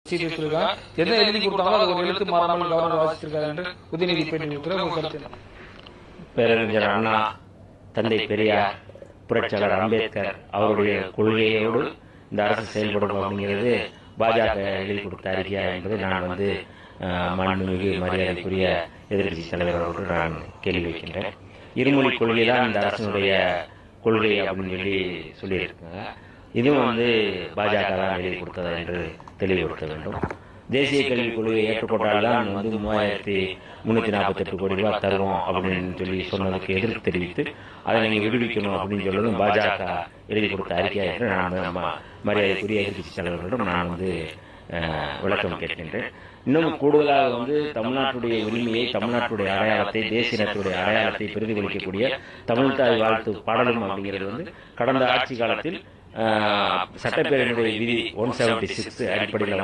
சீட்டு வச்சிருக்காங்க. எதை எழுதி கொடுத்தாலும் அது ஒரு எழுத்து மாறாமல் கவர்னர் வாசித்திருக்காரு என்று உதயநிதி பேட்டி கொடுக்கிற ஒரு கருத்து. பேரறிஞர் அண்ணா, தந்தை பெரியார், புரட்சியாளர் அம்பேத்கர் அவருடைய கொள்கையோடு இந்த அரசு செயல்படும் அப்படிங்கிறது பாஜக எழுதி கொடுத்த அறிக்கையா என்பதை நான் மாண்புமிகு மரியாதைக்குரிய எதிர்கட்சி தலைவர் அவர்கள் நான் கேள்வி வைக்கின்றேன். இருமொழி கொள்கை தான் இந்த அரசினுடைய கொள்கை அப்படின்னு சொல்லியிருக்காங்க. இதுவும் பாஜக தான் எழுதி கொடுத்ததா என்று தெளிவுபடுத்த வேண்டும். தேசிய கல்விக் கொள்கையை ஏற்றுக்கொண்டால்தான் 3348 கோடி ரூபாய் தருவோம் அப்படின்னு சொன்னதுக்கு எதிர்ப்பு தெரிவித்து அதை நீங்கள் விடுவிக்கணும் அப்படின்னு சொல்வதும் பாஜக எழுதி கொடுத்த அறிக்கையா என்று நான் மரியாதைக்குரிய எதிர்கட்சி தலைவர்களிடம் நான் விளக்கம் கேட்கின்றேன். இன்னும் கூடுதலாக தமிழ்நாட்டுடைய உரிமையை, தமிழ்நாட்டுடைய அடையாளத்தை, தேசியத்தினுடைய அடையாளத்தை பிரதிபலிக்கக்கூடிய தமிழ்தாய் வாழ்த்து பாடலும் அப்படிங்கிறது கடந்த ஆட்சி காலத்தில் சட்டப்பேரவையினுடைய விதி 176 அடிப்படையில்